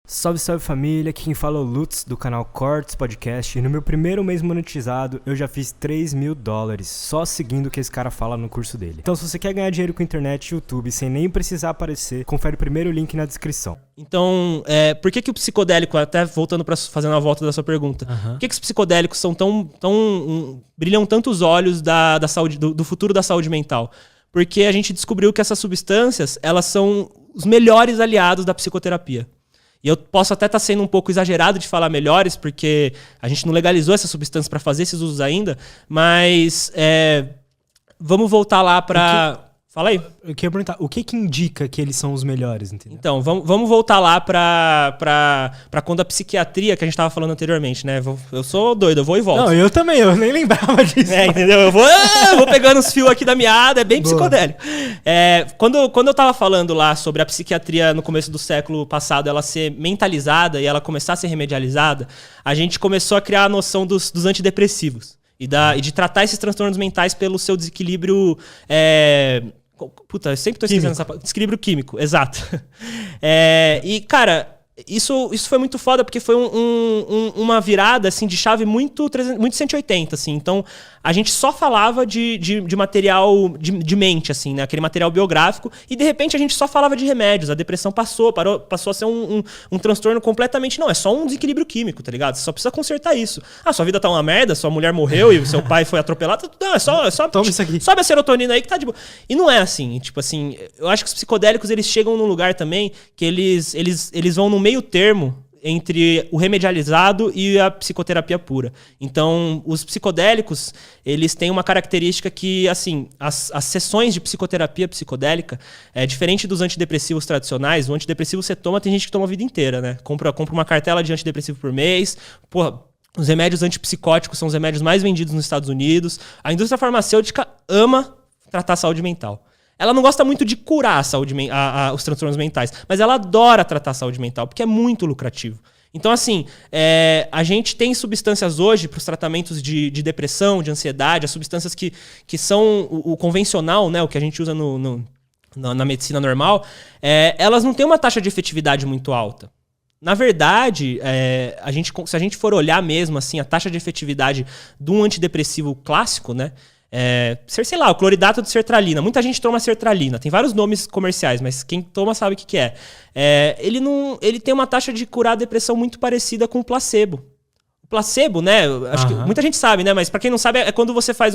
Salve, salve família, aqui quem fala é o Lutz do canal Cortes Podcast e no meu primeiro mês monetizado eu já fiz $3.000 só seguindo o que esse cara fala no curso dele. Então se você quer ganhar dinheiro com internet e YouTube sem nem precisar aparecer, confere o primeiro link na descrição. Então, por que o psicodélico, até voltando para fazendo a volta da sua pergunta, por que os psicodélicos são brilham tanto os olhos da saúde, do futuro da saúde mental? Porque a gente descobriu que essas substâncias, elas são os melhores aliados da psicoterapia. E eu posso até estar sendo um pouco exagerado de falar melhores, porque a gente não legalizou essas substâncias para fazer esses usos ainda, mas vamos voltar lá para... Fala aí. Eu queria perguntar, o que indica que eles são os melhores, entendeu? Então, vamos voltar lá para quando a psiquiatria, que a gente estava falando anteriormente, né? Eu sou doido, eu vou e volto. Não, eu também, eu nem lembrava disso. Entendeu? Eu vou pegando os fios aqui da meada, é bem psicodélico. Quando eu tava falando lá sobre a psiquiatria no começo do século passado, ela ser mentalizada e ela começar a ser remedializada, a gente começou a criar a noção dos antidepressivos e de tratar esses transtornos mentais pelo seu desequilíbrio... Puta, eu sempre tô esquecendo essa palavra. Desequilíbrio químico, exato. E, cara, isso foi muito foda, porque foi uma virada assim, de chave muito 180, assim. Então, a gente só falava de material de mente, assim, né? Aquele material biográfico, e de repente a gente só falava de remédios. A depressão passou a ser um transtorno completamente... Não, é só um desequilíbrio químico, tá ligado? Você só precisa consertar isso. Ah, sua vida tá uma merda, sua mulher morreu e seu pai foi atropelado. Não, é só toma isso aqui. Sobe a serotonina aí que tá de boa. E não é assim, tipo assim, eu acho que os psicodélicos, eles chegam num lugar também que eles vão no meio termo entre o remedializado e a psicoterapia pura. Então, os psicodélicos, eles têm uma característica que, assim, as sessões de psicoterapia psicodélica, diferente dos antidepressivos tradicionais, o antidepressivo você toma, tem gente que toma a vida inteira, né? Compra uma cartela de antidepressivo por mês, porra. Os remédios antipsicóticos são os remédios mais vendidos nos Estados Unidos. A indústria farmacêutica ama tratar a saúde mental. Ela não gosta muito de curar os transtornos mentais, mas ela adora tratar a saúde mental, porque é muito lucrativo. Então, assim, a gente tem substâncias hoje para os tratamentos de depressão, de ansiedade, as substâncias que são o convencional, né, o que a gente usa na medicina normal, elas não têm uma taxa de efetividade muito alta. Na verdade, se a gente for olhar mesmo assim, a taxa de efetividade de um antidepressivo clássico, né? Sei lá, o cloridato de sertralina. Muita gente toma sertralina. Tem vários nomes comerciais, mas quem toma sabe o que é. Ele tem uma taxa de curar a depressão muito parecida com o placebo. O placebo, né? Acho que muita gente sabe, né? Mas pra quem não sabe, é quando você faz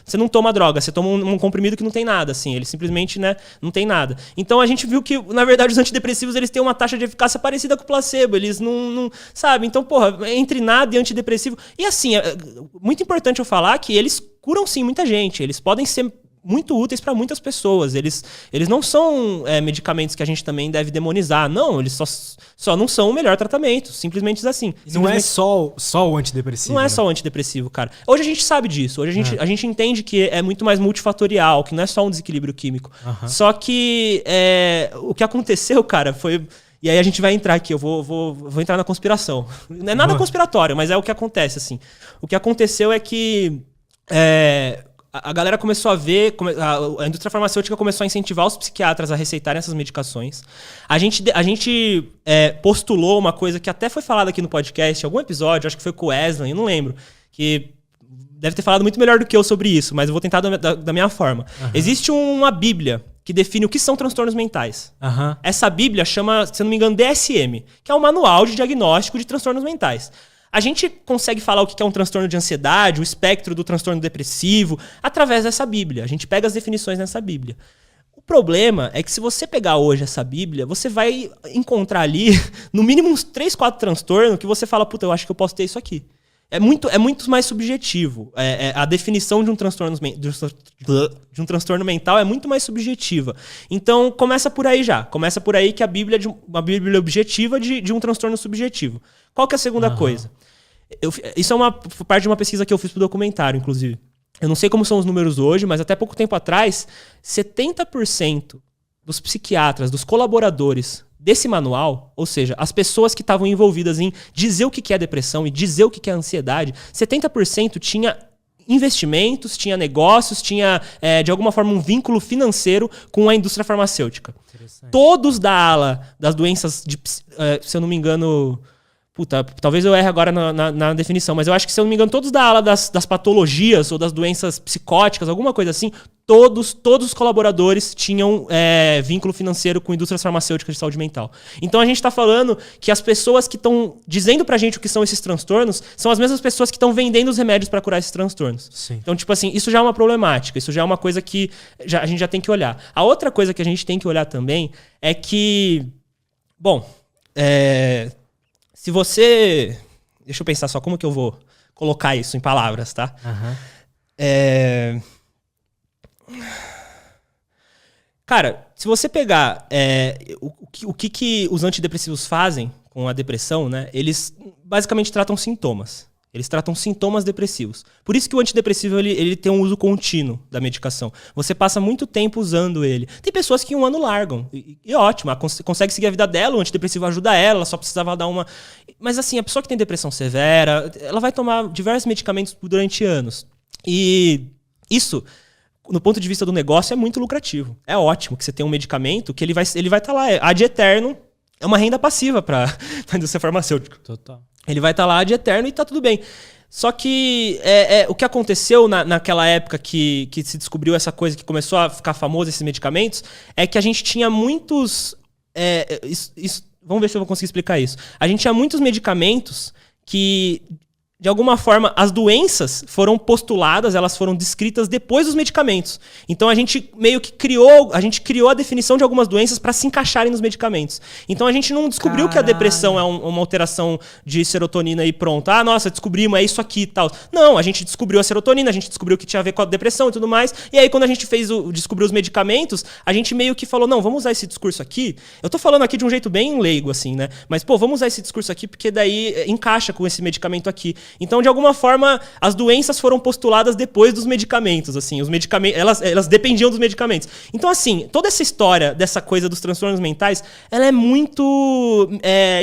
você não toma droga, você toma um comprimido que não tem nada, assim. Ele simplesmente, né, não tem nada. Então a gente viu que, na verdade, os antidepressivos, eles têm uma taxa de eficácia parecida com o placebo. Eles não sabe? Então, porra, entre nada e antidepressivo... E assim, muito importante eu falar que eles curam sim muita gente. Eles podem ser muito úteis para muitas pessoas. Eles não são medicamentos que a gente também deve demonizar. Não, eles só não são o melhor tratamento. Simplesmente assim. Não é só o antidepressivo. Não é só o antidepressivo, cara. Hoje a gente sabe disso. Hoje a gente entende que é muito mais multifatorial, que não é só um desequilíbrio químico. Só que o que aconteceu, cara, foi... E aí a gente vai entrar aqui, eu vou entrar na conspiração. Não é nada conspiratório, mas é o que acontece, assim. O que aconteceu é que... a galera começou a ver, a indústria farmacêutica começou a incentivar os psiquiatras a receitarem essas medicações. A gente postulou uma coisa que até foi falada aqui no podcast, algum episódio, acho que foi com o Wesley, eu não lembro, que deve ter falado muito melhor do que eu sobre isso, mas eu vou tentar da minha forma. Existe uma bíblia que define o que são transtornos mentais. Essa bíblia chama, se eu não me engano, DSM, que é um manual de diagnóstico de transtornos mentais. A gente consegue falar o que é um transtorno de ansiedade, o espectro do transtorno depressivo, através dessa Bíblia. A gente pega as definições nessa Bíblia. O problema é que se você pegar hoje essa Bíblia, você vai encontrar ali, no mínimo uns 3, 4 transtornos que você fala, puta, eu acho que eu posso ter isso aqui. É muito mais subjetivo. A definição de um transtorno mental é muito mais subjetiva. Então, começa por aí já. Começa por aí que a Bíblia é uma Bíblia objetiva de um transtorno subjetivo. Qual que é a segunda coisa? Isso é uma parte de uma pesquisa que eu fiz pro documentário, inclusive. Eu não sei como são os números hoje, mas até pouco tempo atrás, 70% dos psiquiatras, dos colaboradores desse manual, ou seja, as pessoas que estavam envolvidas em dizer o que é depressão e dizer o que é ansiedade, 70% tinha investimentos, tinha negócios, tinha, de alguma forma, um vínculo financeiro com a indústria farmacêutica. Todos da ala das doenças, se eu não me engano... Puta, talvez eu erre agora na definição, mas eu acho que, se eu não me engano, todos da ala das patologias ou das doenças psicóticas, alguma coisa assim, todos os colaboradores tinham vínculo financeiro com indústrias farmacêuticas de saúde mental. Então a gente está falando que as pessoas que estão dizendo pra gente o que são esses transtornos são as mesmas pessoas que estão vendendo os remédios para curar esses transtornos. Sim. Então, tipo assim, isso já é uma problemática, isso já é uma coisa que a gente já tem que olhar. A outra coisa que a gente tem que olhar também é que, bom, se você... Deixa eu pensar só como que eu vou colocar isso em palavras, tá? Cara, se você pegar o que os antidepressivos fazem com a depressão, né? Eles basicamente tratam sintomas. Eles tratam sintomas depressivos. Por isso que o antidepressivo ele tem um uso contínuo da medicação. Você passa muito tempo usando ele. Tem pessoas que em 1 ano largam. E ótimo, ela consegue seguir a vida dela, o antidepressivo ajuda ela só precisava dar uma... Mas assim, a pessoa que tem depressão severa, ela vai tomar diversos medicamentos durante anos. E isso, no ponto de vista do negócio, é muito lucrativo. É ótimo que você tenha um medicamento que ele vai estar lá. Ad eterno é uma renda passiva para a indústria farmacêutica. Total. Ele vai estar lá de eterno e tá tudo bem. Só que o que aconteceu naquela época que se descobriu essa coisa, que começou a ficar famoso esses medicamentos, é que a gente tinha muitos... vamos ver se eu vou conseguir explicar isso. A gente tinha muitos medicamentos que... De alguma forma, as doenças foram postuladas, elas foram descritas depois dos medicamentos. Então a gente meio que criou a definição de algumas doenças para se encaixarem nos medicamentos. Então a gente não descobriu que a depressão é uma alteração de serotonina e pronto. Ah, nossa, descobrimos, é isso aqui e tal. Não, a gente descobriu a serotonina, a gente descobriu que tinha a ver com a depressão e tudo mais. E aí quando a gente descobriu os medicamentos, a gente meio que falou, não, vamos usar esse discurso aqui. Eu tô falando aqui de um jeito bem leigo, assim, né? Mas, vamos usar esse discurso aqui porque daí encaixa com esse medicamento aqui. Então, de alguma forma, as doenças foram postuladas depois dos medicamentos, assim, os medicamentos, elas dependiam dos medicamentos. Então, assim, toda essa história dessa coisa dos transtornos mentais, ela é muito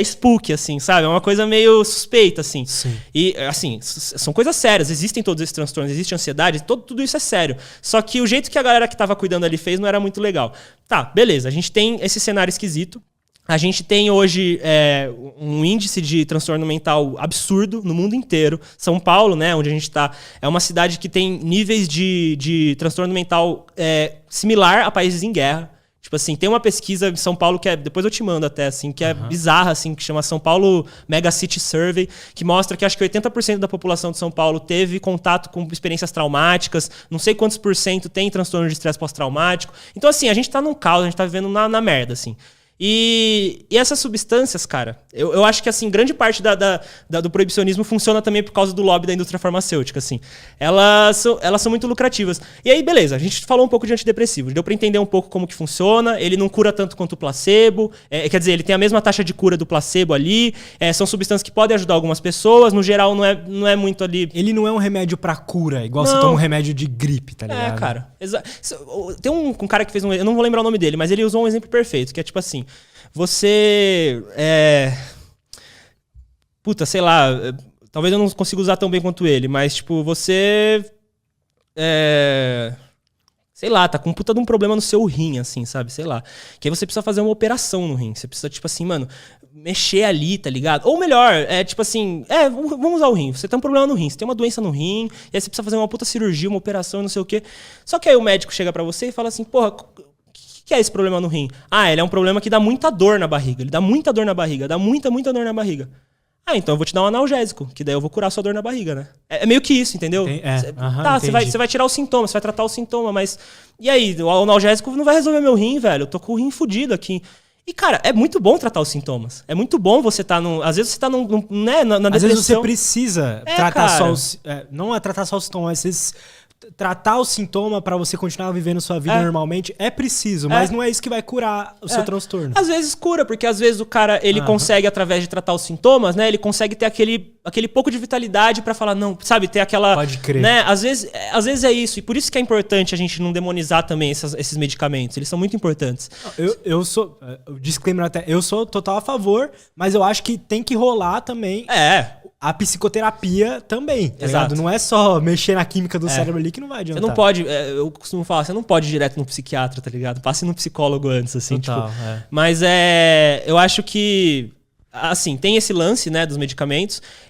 spooky, assim, sabe? É uma coisa meio suspeita, assim. Sim. E, assim, são coisas sérias, existem todos esses transtornos, existe ansiedade, tudo isso é sério. Só que o jeito que a galera que tava cuidando ali fez não era muito legal. Tá, beleza, a gente tem esse cenário esquisito. A gente tem hoje um índice de transtorno mental absurdo no mundo inteiro. São Paulo, né, onde a gente está, é uma cidade que tem níveis de transtorno mental similar a países em guerra. Tipo assim, tem uma pesquisa em São Paulo que depois eu te mando até, assim, que é bizarra, assim, que chama São Paulo Mega City Survey, que mostra que acho que 80% da população de São Paulo teve contato com experiências traumáticas, não sei quantos por cento tem transtorno de estresse pós-traumático. Então, assim, a gente tá num caos, a gente tá vivendo na merda, assim. E essas substâncias, cara, eu acho que, assim, grande parte do proibicionismo funciona também por causa do lobby da indústria farmacêutica, assim. Elas são muito lucrativas. E aí, beleza, a gente falou um pouco de antidepressivo, deu pra entender um pouco como que funciona, ele não cura tanto quanto o placebo, quer dizer, ele tem a mesma taxa de cura do placebo ali, são substâncias que podem ajudar algumas pessoas, no geral não é muito ali... Ele não é um remédio pra cura, igual você toma um remédio de gripe, tá ligado? Cara, tem um cara que fez eu não vou lembrar o nome dele, mas ele usou um exemplo perfeito, que é tipo assim, você puta, sei lá, talvez eu não consiga usar tão bem quanto ele, mas tipo, você sei lá, tá com um puta de um problema no seu rim, assim, sabe? Sei lá. Que aí você precisa fazer uma operação no rim. Você precisa, tipo assim, mano, mexer ali, tá ligado? Ou melhor, tipo assim, vamos usar o rim. Você tem um problema no rim, você tem uma doença no rim, e aí você precisa fazer uma puta cirurgia, uma operação e não sei o quê. Só que aí o médico chega pra você e fala assim, porra, o que é esse problema no rim? Ah, ele é um problema que dá muita dor na barriga. Ele dá muita dor na barriga, dá muita dor na barriga. Ah, então eu vou te dar um analgésico, que daí eu vou curar a sua dor na barriga, né? É meio que isso, entendeu? Você vai tirar o sintoma, você vai tratar o sintoma, mas... E aí, o analgésico não vai resolver meu rim, velho. Eu tô com o rim fudido aqui. E, cara, é muito bom tratar os sintomas. É muito bom você estar às vezes você tá na depressão. Às vezes você precisa tratar só os... não é tratar só os sintomas, às vezes... Tratar o sintoma pra você continuar vivendo sua vida normalmente é preciso, mas não é isso que vai curar o seu transtorno. Às vezes cura, porque às vezes o cara, ele consegue, através de tratar os sintomas, né, ele consegue ter aquele aquele pouco de vitalidade pra falar, não, sabe, ter aquela... Pode crer. Né? Às vezes é isso, e por isso que é importante a gente não demonizar também esses medicamentos, eles são muito importantes. Eu sou, disclaimer até, eu sou total a favor, mas eu acho que tem que rolar também a psicoterapia também, tá Exato. ligado? Não é só mexer na química do cérebro ali que não vai adiantar. Você não pode, eu costumo falar, você não pode ir direto no psiquiatra, tá ligado? Passe no psicólogo antes, assim, Total, tipo. é. Mas eu acho que, assim, tem esse lance, né, dos medicamentos.